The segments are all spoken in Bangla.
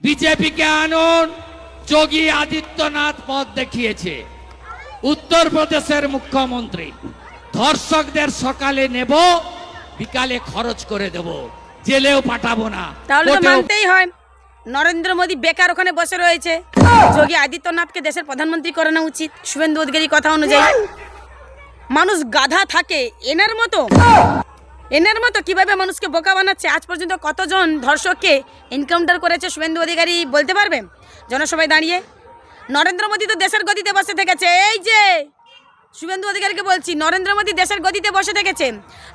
বিজেপিকে আনুন। যোগী আদিত্যনাথ পথ দেখিয়েছে, উত্তরপ্রদেশের মুখ্যমন্ত্রী। ধর্ষকদের সকালে নেব, বিকালে খরচ করে দেব, জেলেও পাঠাবো না। তাহলে তো মানতেই হয় নরেন্দ্র মোদী বেকার ওখানে বসে রয়েছে। যোগী আদিত্যনাথকে দেশের প্রধানমন্ত্রী করানো উচিত শুভেন্দু অধিকারীর কথা অনুযায়ী। মানুষ গাধা থাকে এনার মতো কিভাবে মানুষকে বোকা বানাচ্ছে। আজ পর্যন্ত কতজন ধর্ষককে এনকাউন্টার করেছে শুভেন্দু অধিকারী বলতে পারবে জনসভায় দাঁড়িয়ে? নরেন্দ্র মোদী তো দেশের গদিতে বসে থেকেছে। এই যে শুভেন্দু অধিকারীকে বলছি, নরেন্দ্র মোদী দেশের গদিতে বসে থেকেছে।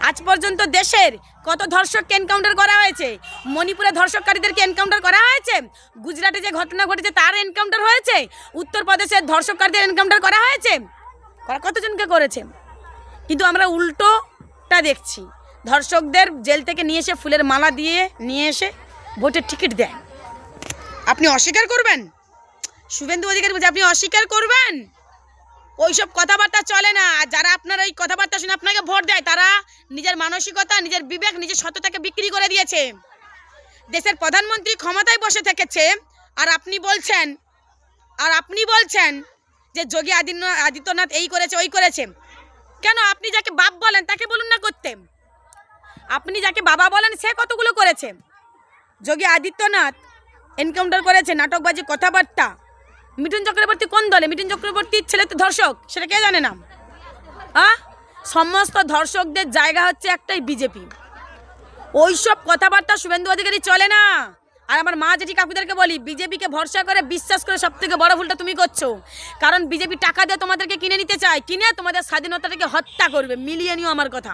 আজ পর্যন্ত দেশের কত ধর্ষককে এনকাউন্টার করা হয়েছে। মণিপুরে ধর্ষককারীদেরকে এনকাউন্টার করা হয়েছে। গুজরাটে যে ঘটনা ঘটেছে তার এনকাউন্টার হয়েছে। উত্তরপ্রদেশের ধর্ষককারীদের এনকাউন্টার করা হয়েছে। কতজনকে করেছে? কিন্তু আমরা উল্টোটা দেখছি, ধর্ষকদের জেল থেকে নিয়ে এসে ফুলের মালা দিয়ে নিয়ে এসে ভোটের টিকিট দেয়। আপনি অস্বীকার করবেন? শুভেন্দু অধিকারী বলছে আপনি অস্বীকার করবেন? ওইসব কথাবার্তা চলে না। আর যারা আপনার ওই কথাবার্তা শুনে আপনাকে ভোট দেয় তারা নিজের মানসিকতা, নিজের বিবেক, নিজের সততাকে বিক্রি করে দিয়েছে। দেশের প্রধানমন্ত্রী ক্ষমতায় বসে থেকেছে আর আপনি বলছেন যে যোগী আদিত্যনাথ এই করেছে ওই করেছে। কেন? আপনি যাকে বাপ বলেন তাকে বলুন না করতে। আপনি যাকে বাবা বলেন সে কতগুলো করেছে। যোগী আদিত্যনাথ এনকাউন্টার করেছে, নাটকবাজি কথাবার্তা। মিঠুন চক্রবর্তী কোন দলে? মিঠুন চক্রবর্তীর ছেলে তো ধর্ষক, সেটা কে জানে না? সমস্ত ধর্ষকদের জায়গা হচ্ছে একটাই বিজেপি। ওইসব কথাবার্তা শুভেন্দু অধিকারী চলে না। আর আমার মা জেঠি কাকুদেরকে বলি, বিজেপিকে ভরসা করে বিশ্বাস করে সব থেকে বড় ভুলটা তুমি করছো। কারণ বিজেপি টাকা দিয়ে তোমাদেরকে কিনে নিতে চায়, কিনে তোমাদের স্বাধীনতাটাকে হত্যা করবে। মিলিয়ে নিও আমার কথা।